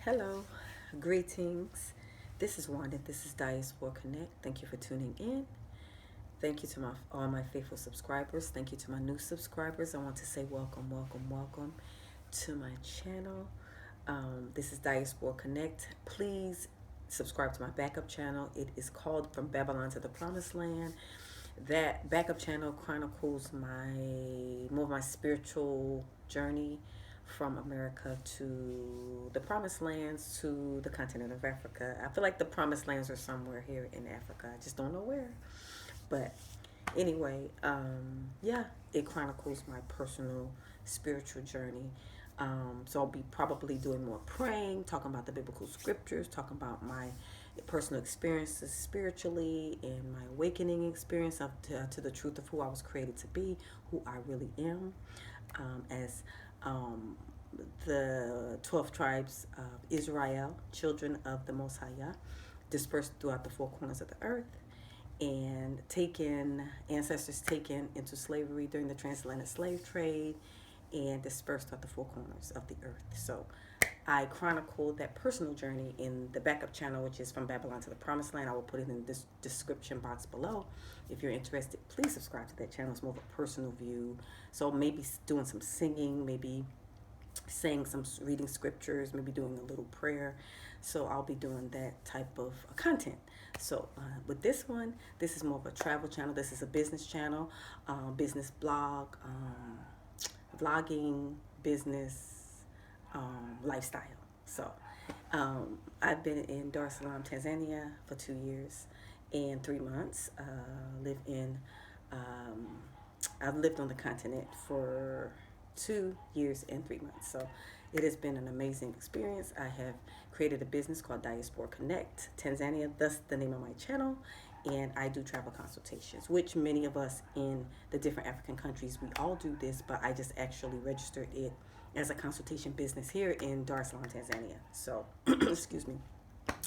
Hello, greetings. This is Wanda. This is Diaspora Connect. Thank you for tuning in. Thank you to all my faithful subscribers. Thank you to my new subscribers. I want to say welcome, welcome, welcome to my channel. This is Diaspora Connect. Please subscribe to my backup channel. It is called From Babylon to the Promised Land. That backup channel chronicles more of my spiritual journey from America to the promised lands to the continent of Africa. I feel like the promised lands are somewhere here in Africa. I just don't know where. But anyway, yeah, it chronicles my personal spiritual journey. So I'll be probably doing more praying, talking about the biblical scriptures, talking about my personal experiences spiritually and my awakening experience to the truth of who I was created to be, who I really am, as the 12 tribes of Israel, children of the Most High, dispersed throughout the four corners of the earth, and ancestors taken into slavery during the transatlantic slave trade, and dispersed throughout the four corners of the earth. So I chronicled that personal journey in the backup channel, which is From Babylon to the Promised Land. I will put it in this description box below. If you're interested, please subscribe to that channel. It's more of a personal view. So maybe doing some singing, maybe saying some reading scriptures, maybe doing a little prayer. So I'll be doing that type of content. So with this one, this is more of a travel channel. This is a business channel, business blog, vlogging, business, lifestyle. So I've been in Dar es Salaam, Tanzania for 2 years and 3 months. I've lived on the continent for 2 years and 3 months. So it has been an amazing experience. I have created a business called Diaspora Connect Tanzania, thus the name of my channel. And I do travel consultations, which many of us in the different African countries, we all do this, but I just actually registered it as a consultation business here in Dar es Salaam, Tanzania. So, excuse me.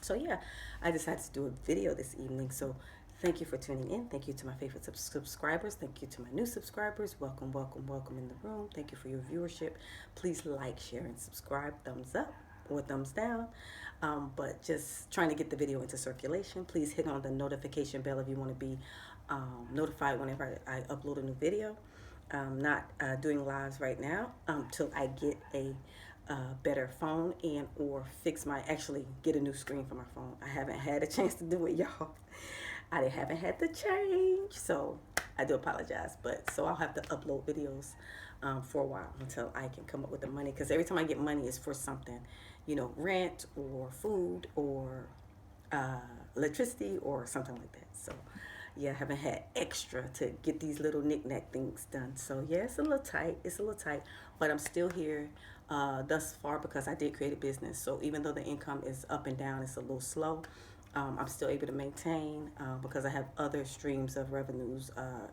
So yeah, I decided to do a video this evening. So thank you for tuning in. Thank you to my favorite subscribers. Thank you to my new subscribers. Welcome, welcome, welcome in the room. Thank you for your viewership. Please like, share, and subscribe. Thumbs up or thumbs down. But just trying to get the video into circulation. Please hit on the notification bell if you want to be notified whenever I upload a new video. I'm not doing lives right now till I get a better phone and or actually get a new screen for my phone. I haven't had a chance to do it, y'all. I haven't had the change, so I do apologize. But so I'll have to upload videos for a while until I can come up with the money, because every time I get money is for something, rent or food or electricity or something like that. So yeah, I haven't had extra to get these little knick-knack things done. So yeah, it's a little tight. But I'm still here thus far because I did create a business. So even though the income is up and down, it's a little slow. I'm still able to maintain because I have other streams of revenues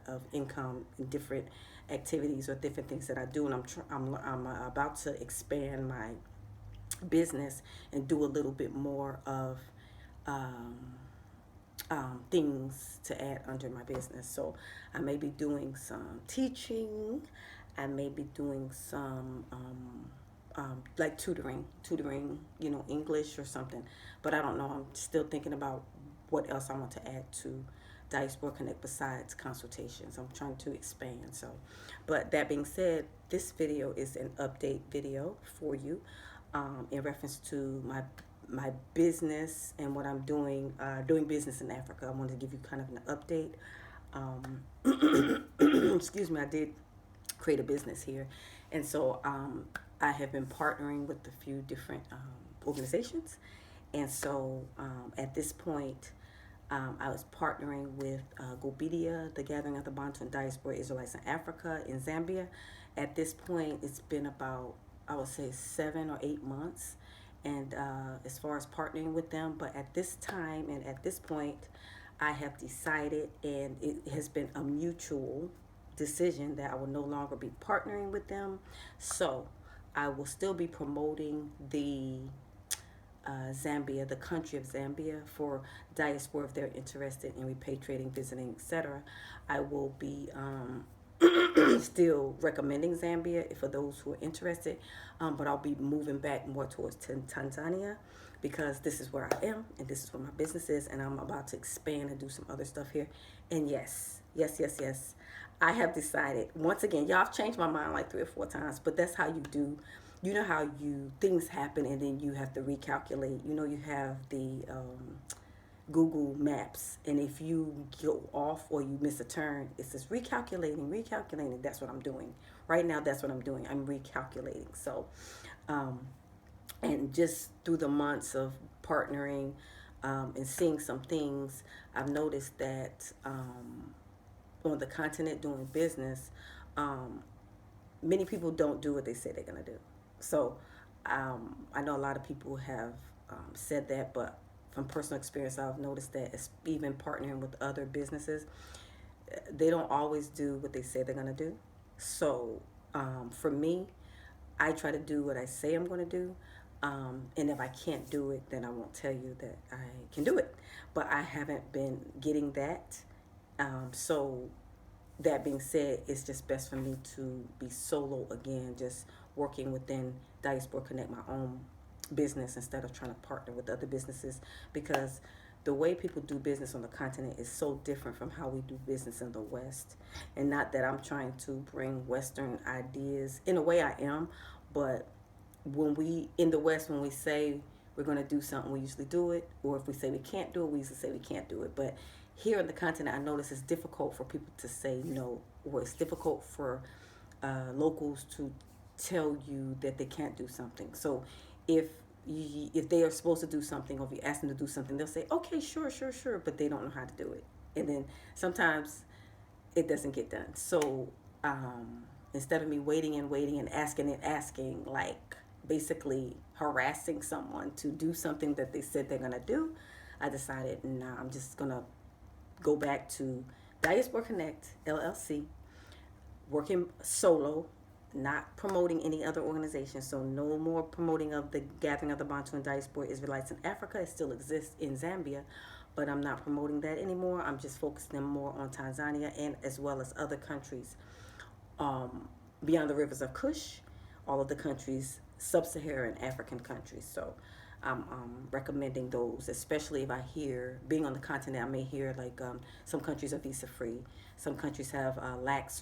of income in different activities or different things that I do, and I'm about to expand my business and do a little bit more of things to add under my business. So I may be doing some teaching. I may be doing some like tutoring, English or something. But I don't know. I'm still thinking about what else I want to add to Diaspora Connect besides consultations. I'm trying to expand. So, but that being said, this video is an update video for you in reference to my business and what I'm doing business in Africa. I wanted to give you kind of an update. Excuse me, I did create a business here, and so I have been partnering with a few different organizations, and so at this point I was partnering with Gobedia, the Gathering of the Bantu and Diaspora Israelites in Africa in Zambia. At this point, it's been about, I would say, 7 or 8 months, and as far as partnering with them. But at this time and at this point, I have decided, and it has been a mutual decision, that I will no longer be partnering with them. So I will still be promoting the Zambia, the country of Zambia, for diaspora if they're interested in repatriating, visiting, etc. I will be still recommending Zambia for those who are interested, but I'll be moving back more towards Tanzania because this is where I am and this is where my business is, and I'm about to expand and do some other stuff here. And yes, yes, yes, yes, I have decided once again. Y'all have changed my mind like 3 or 4 times, but that's how you do. You know how you things happen and then you have to recalculate. You know, you have the Google Maps, and if you go off or you miss a turn, it says recalculating, recalculating. That's what I'm doing right now. That's what I'm doing. I'm recalculating. So, um, and just through the months of partnering and seeing some things, I've noticed that on the continent doing business, um, many people don't do what they say they're gonna do. So I know a lot of people have said that, but from personal experience, I've noticed that it's even partnering with other businesses, they don't always do what they say they're gonna do. So for me, I try to do what I say I'm going to do. And if I can't do it, then I won't tell you that I can do it. But I haven't been getting that. So that being said, it's just best for me to be solo again, just working within Diaspora Connect, my own business, instead of trying to partner with other businesses, because the way people do business on the continent is so different from how we do business in the West. And not that I'm trying to bring Western ideas. In a way, I am, but when we in the West, when we say we're going to do something, we usually do it. Or if we say we can't do it, we usually say we can't do it. But here in the continent, I notice it's difficult for people to say no, or it's difficult for locals to tell you that they can't do something. So if if they are supposed to do something, or if you ask them to do something, they'll say, okay, sure, sure, sure, but they don't know how to do it. And then sometimes it doesn't get done. So instead of me waiting and asking, like basically harassing someone to do something that they said they're going to do, I decided, nah, I'm just going to go back to Diaspora Connect, LLC, working solo, not promoting any other organization. So no more promoting of the Gathering of the Bantu and Diaspora Israelites in Africa. It still exists in Zambia, but I'm not promoting that anymore. I'm just focusing more on Tanzania and as well as other countries um, beyond the rivers of Kush, all of the countries, sub-Saharan African countries. So I'm recommending those, especially if I hear, being on the continent, I may hear like some countries are visa free. Some countries have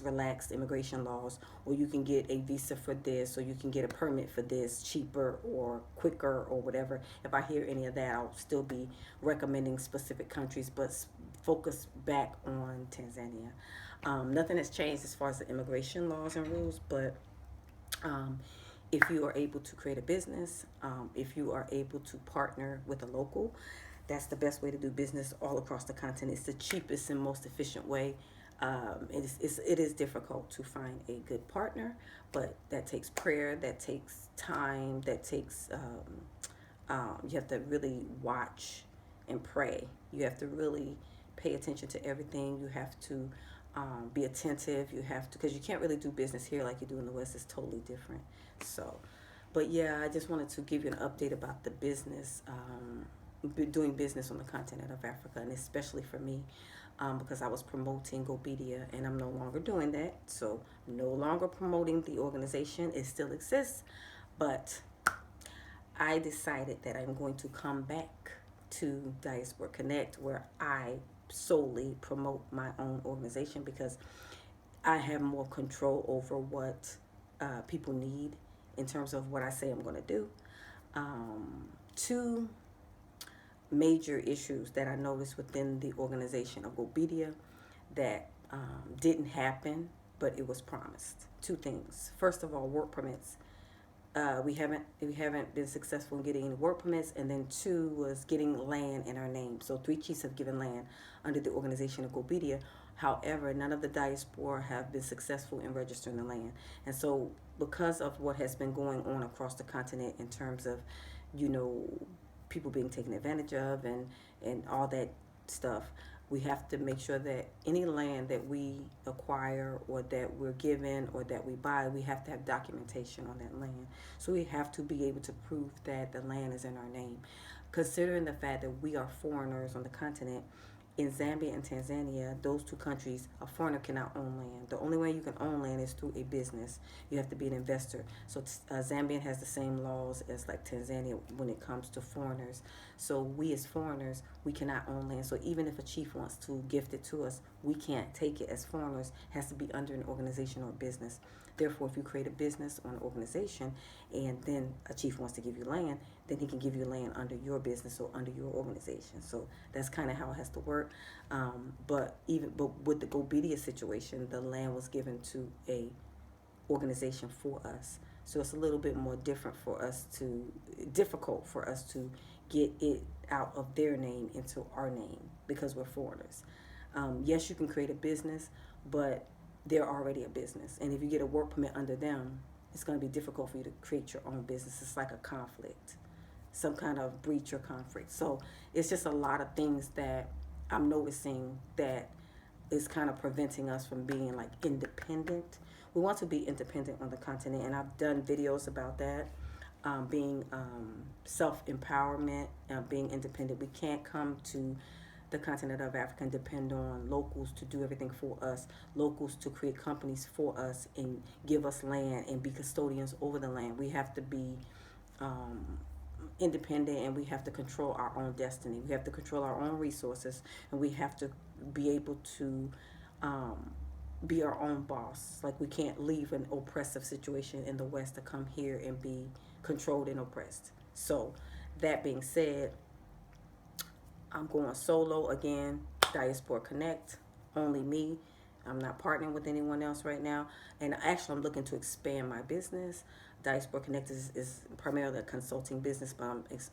relaxed immigration laws, or you can get a visa for this, or you can get a permit for this cheaper or quicker or whatever. If I hear any of that, I'll still be recommending specific countries, but focus back on Tanzania. Nothing has changed as far as the immigration laws and rules, but um, if you are able to create a business, if you are able to partner with a local, that's the best way to do business all across the continent. It's the cheapest and most efficient way. It is difficult to find a good partner, but that takes prayer, that takes time, that takes, you have to really watch and pray. You have to really pay attention to everything. You have to be attentive. You have to, because you can't really do business here like you do in the West. It's totally different. So, but yeah, I just wanted to give you an update about the business, doing business on the continent of Africa, and especially for me, because I was promoting Gobedia, and I'm no longer doing that. So, no longer promoting the organization. It still exists, but I decided that I'm going to come back to Diaspora Connect, where I solely promote my own organization, because I have more control over what people need in terms of what I say I'm going to do. Two major issues that I noticed within the organization of Gobedia that didn't happen, but it was promised. Two things. First of all, work permits. We haven't been successful in getting any work permits, and then two was getting land in our name. So 3 chiefs have given land under the organization of Gobedia. However, none of the diaspora have been successful in registering the land, and so because of what has been going on across the continent in terms of, you know, people being taken advantage of and all that stuff, we have to make sure that any land that we acquire or that we're given or that we buy, we have to have documentation on that land. So we have to be able to prove that the land is in our name. Considering the fact that we are foreigners on the continent, in Zambia and Tanzania, those two countries, a foreigner cannot own land. The only way you can own land is through a business. You have to be an investor. So Zambia has the same laws as like Tanzania when it comes to foreigners. So we as foreigners, we cannot own land. So even if a chief wants to gift it to us, we can't take it as foreigners. It has to be under an organization or business. Therefore, if you create a business or an organization and then a chief wants to give you land, then he can give you land under your business or under your organization. So that's kind of how it has to work. But with the Gobidia situation, the land was given to a organization for us. So it's a little bit more difficult for us to get it out of their name into our name because we're foreigners. Yes, you can create a business, but they're already a business. And if you get a work permit under them, it's going to be difficult for you to create your own business. It's like a conflict, some kind of breach or conflict. So it's just a lot of things that I'm noticing that is kind of preventing us from being like independent. We want to be independent on the continent, and I've done videos about that. Being self-empowerment, being independent. We can't come to the continent of Africa and depend on locals to do everything for us, locals to create companies for us and give us land and be custodians over the land. We have to be independent, and we have to control our own destiny. We have to control our own resources, and we have to be able to be our own boss. Like, we can't leave an oppressive situation in the West to come here and be controlled and oppressed. So that being said, I'm going solo again. Diaspora Connect, only me. I'm not partnering with anyone else right now. And actually, I'm looking to expand my business. Diaspora Connect is primarily a consulting business, but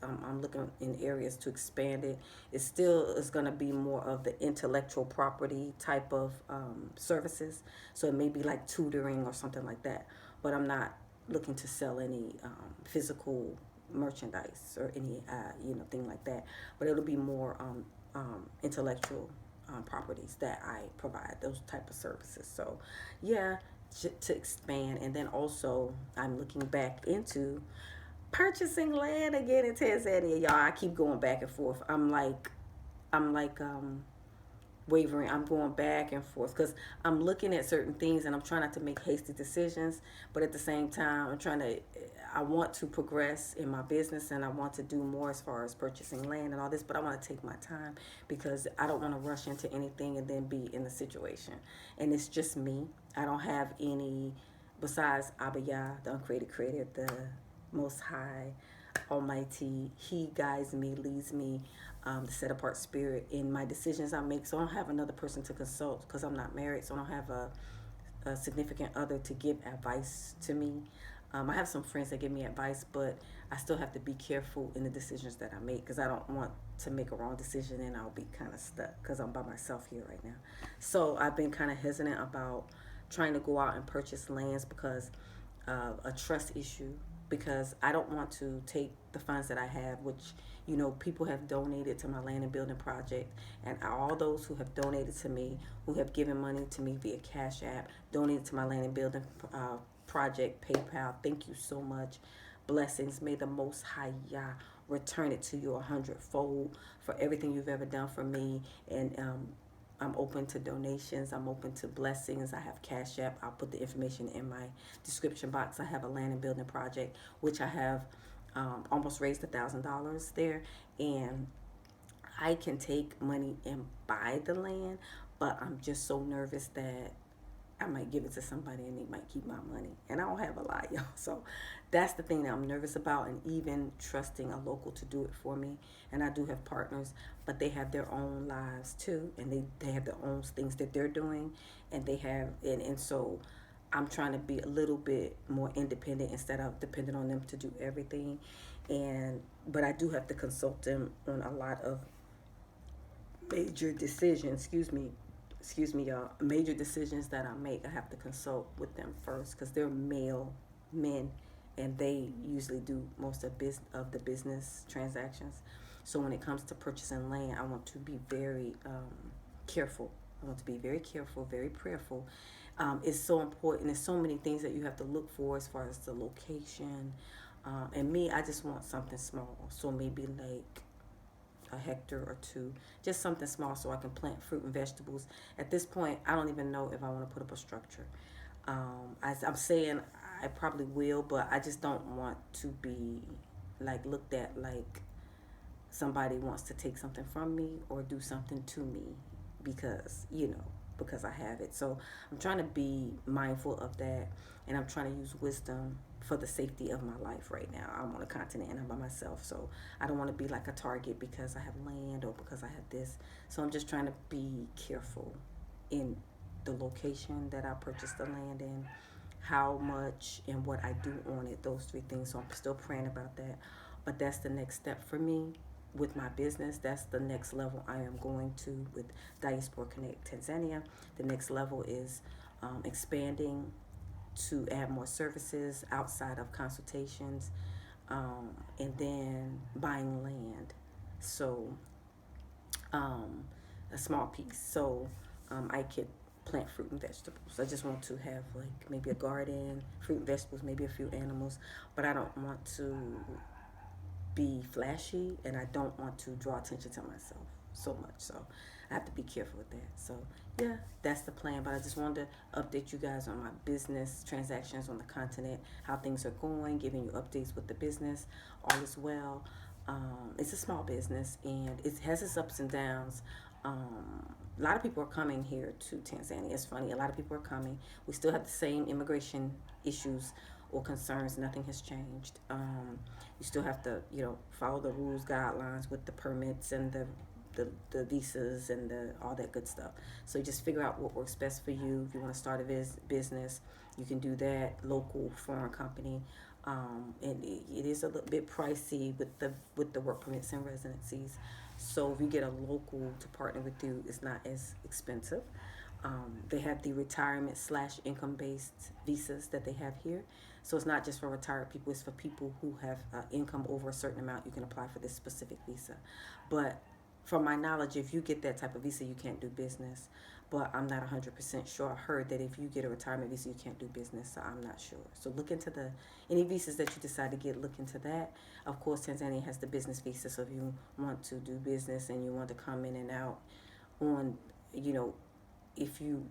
I'm looking in areas to expand it. It still is going to be more of the intellectual property type of services. So it may be like tutoring or something like that. But I'm not looking to sell any physical merchandise or any thing like that. But it'll be more intellectual properties that I provide, those type of services. So yeah, to expand. And then also I'm looking back into purchasing land again in Tanzania. Y'all, I keep going back and forth. I'm like wavering. I'm going back and forth because I'm looking at certain things and I'm trying not to make hasty decisions, but at the same time I want to progress in my business and I want to do more as far as purchasing land and all this, but I want to take my time because I don't want to rush into anything and then be in the situation. And it's just me. I don't have any besides Abaya, the uncreated creator, the Most High, Almighty. He guides me, leads me, the set apart spirit in my decisions I make. So I don't have another person to consult because I'm not married. So I don't have a significant other to give advice to me. I have some friends that give me advice, but I still have to be careful in the decisions that I make because I don't want to make a wrong decision and I'll be kind of stuck because I'm by myself here right now. So I've been kind of hesitant about trying to go out and purchase lands because of a trust issue, because I don't want to take the funds that I have, which, people have donated to my land and building project, and all those who have donated to me, who have given money to me via Cash App, donated to my land and building project, PayPal, thank you so much. Blessings. May the Most High Yah return it to you 100-fold for everything you've ever done for me. And I'm open to donations. I'm open to blessings. I have Cash App. I'll put the information in my description box. I have a land and building project, which I have almost raised $1,000 there. And I can take money and buy the land, but I'm just so nervous that I might give it to somebody and they might keep my money. And I don't have a lot, y'all. So that's the thing that I'm nervous about, and even trusting a local to do it for me. And I do have partners, but they have their own lives too, and they have their own things that they're doing, and they have and so I'm trying to be a little bit more independent instead of dependent on them to do everything. But I do have to consult them on a lot of major decisions. Excuse me, y'all. Major decisions that I make, I have to consult with them first because they're male men, and they usually do most of the business transactions. So when it comes to purchasing land, I want to be very careful. I want to be very careful, very prayerful. It's so important. There's so many things that you have to look for as far as the location. And me, I just want something small. So maybe like a hectare or two, just something small so I can plant fruit and vegetables. At this point, I don't even know if I want to put up a structure. I'm saying I probably will, but I just don't want to be like looked at like somebody wants to take something from me or do something to me because, because I have it. So I'm trying to be mindful of that, and I'm trying to use wisdom for the safety of my life right now. I'm on a continent and I'm by myself, so I don't want to be like a target because I have land or because I have this. So I'm just trying to be careful in the location that I purchased the land in, how much and what I do on it, those three things. So I'm still praying about that. But that's the next step for me with my business. That's the next level I am going to with Diaspora Connect Tanzania. The next level is expanding to add more services outside of consultations, and then buying land. So a small piece. So I could plant fruit and vegetables. I just want to have like maybe a garden, fruit and vegetables, maybe a few animals, but I don't want to be flashy and I don't want to draw attention to myself so much. So I have to be careful with that. So yeah, that's the plan. But I just wanted to update you guys on my business transactions on the continent, how things are going, giving you updates with the business. All is well. It's a small business and it has its ups and downs. A lot of people are coming here to Tanzania. It's funny. A lot of people are coming. We still have the same immigration issues or concerns. Nothing has changed. You still have to, follow the rules, guidelines with the permits and the visas and all that good stuff. So just figure out what works best for you. If you want to start a business, you can do that. Local, foreign company. And it is a little bit pricey with the work permits and residencies. So if you get a local to partner with you, it's not as expensive. They have the retirement / income based visas that they have here. So it's not just for retired people, it's for people who have income over a certain amount. You can apply for this specific visa. But from my knowledge, if you get that type of visa, you can't do business. But I'm not 100% sure. I heard that if you get a retirement visa, you can't do business. So I'm not sure. So look into any visas that you decide to get, look into that. Of course, Tanzania has the business visa. So if you want to do business and you want to come in and out on, if you,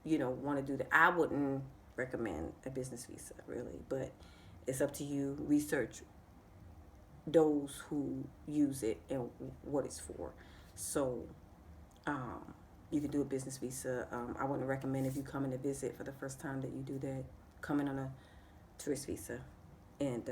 want to do that, I wouldn't recommend a business visa really, but it's up to you. Research those who use it and what it's for. So um, you can do a business visa. I wouldn't recommend if you come in to visit for the first time that you do that. Come in on a tourist visa, and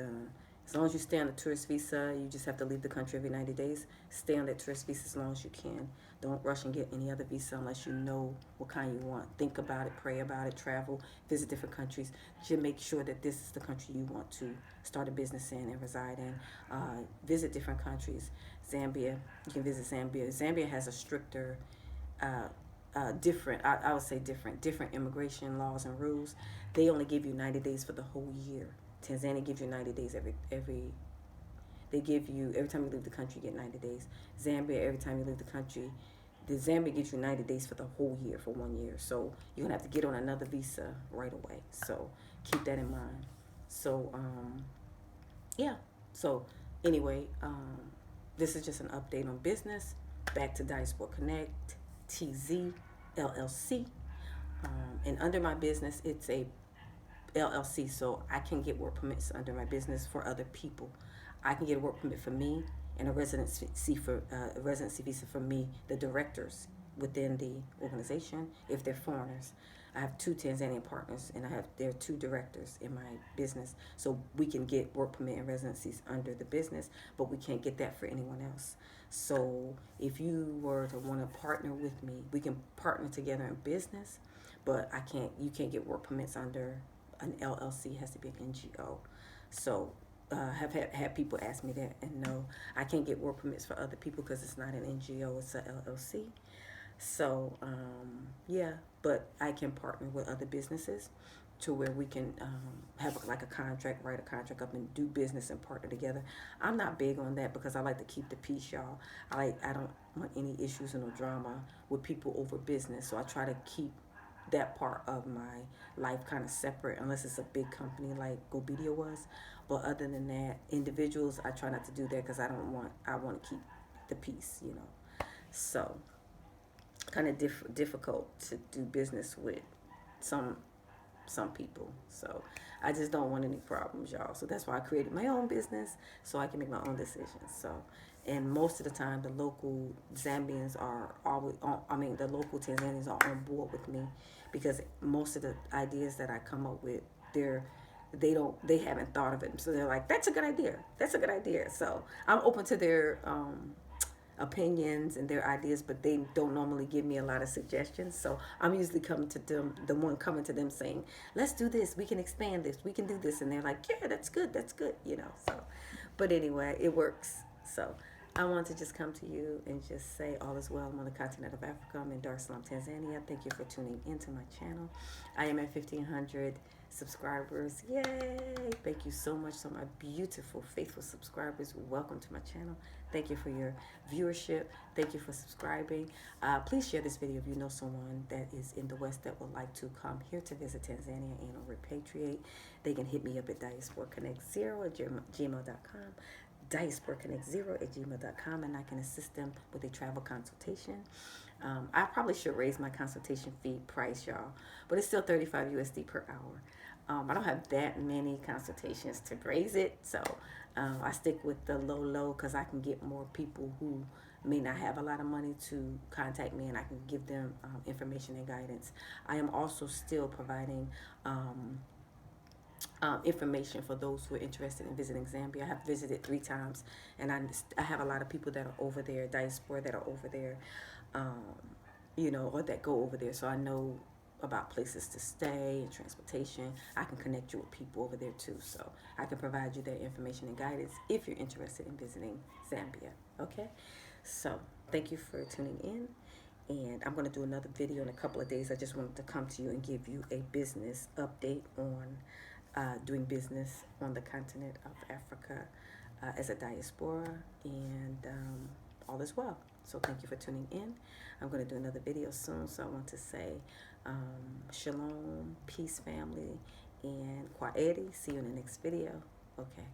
as long as you stay on a tourist visa, you just have to leave the country every 90 days. Stay on that tourist visa as long as you can. Don't rush and get any other visa unless you know what kind you want. Think about it, pray about it, travel, visit different countries. Just make sure that this is the country you want to start a business in and reside in. Visit different countries. Zambia, you can visit Zambia. Zambia has a stricter, I would say different immigration laws and rules. They only give you 90 days for the whole year. Tanzania gives you 90 days they give you, every time you leave the country, you get 90 days. Zambia, every time you leave the country, the Zambia gives you 90 days for the whole year, for 1 year. So you're going to have to get on another visa right away. So keep that in mind. So, yeah. So anyway, this is just an update on business. Back to Diaspora Connect, TZ, LLC. And under my business, it's a LLC, so I can get work permits under my business for other people. I can get a work permit for me and a residency visa for me, the directors within the organization, if they're foreigners. I have 2 Tanzanian partners, and there are 2 directors in my business, so we can get work permit and residencies under the business, but we can't get that for anyone else. So if you were to want to partner with me, we can partner together in business, but you can't get work permits under an LLC. It has to be an NGO. So have had people ask me that, and no, I can't get work permits for other people because it's not an NGO, it's a LLC. So yeah, but I can partner with other businesses to where we can have like a contract, write a contract up and do business and partner together. I'm not big on that because I like to keep the peace, y'all. I don't want any issues and no drama with people over business. So I try to keep that part of my life kind of separate unless it's a big company like Gobedia was. But other than that, individuals, I try not to do that because I want to keep the peace, you know. So kind of difficult to do business with some some people. So I just don't want any problems, y'all. So that's why I created my own business so I can make my own decisions. So, and most of the time, the local Zambians are always on, I mean, the local Tanzanians are on board with me because most of the ideas that I come up with, they haven't thought of it. So they're like, that's a good idea. That's a good idea. So I'm open to their opinions and their ideas, but they don't normally give me a lot of suggestions. So I'm usually coming to them, the one coming to them saying, let's do this, we can expand this, we can do this. And they're like, yeah, that's good, you know. So, but anyway, it works. So I want to just come to you and just say all is well. I'm on the continent of Africa. I'm in Dar es Salaam, Tanzania. Thank you for tuning into my channel. I am at 1,500 subscribers. Yay! Thank you so much. So my beautiful, faithful subscribers, welcome to my channel. Thank you for your viewership. Thank you for subscribing. Please share this video if you know someone that is in the West that would like to come here to visit Tanzania and or repatriate. They can hit me up at diasporaconnect0 at gmail.com. diasporaconnect0 at gmail.com, and I can assist them with a travel consultation. I probably should raise my consultation fee price, y'all, but it's still 35 USD per hour. I don't have that many consultations to raise it, so I stick with the low because I can get more people who may not have a lot of money to contact me, and I can give them information and guidance. I am also still providing information for those who are interested in visiting Zambia. I have visited 3 times, and I have a lot of people that are over there, diaspora that are over there, you know, or that go over there. So I know about places to stay and transportation. I can connect you with people over there too. So I can provide you that information and guidance if you're interested in visiting Zambia. Okay? So thank you for tuning in. And I'm going to do another video in a couple of days. I just wanted to come to you and give you a business update on doing business on the continent of Africa as a diaspora, and all is well. So thank you for tuning in. I'm going to do another video soon, so I want to say shalom, peace, family, and kwaheri. See you in the next video. Okay.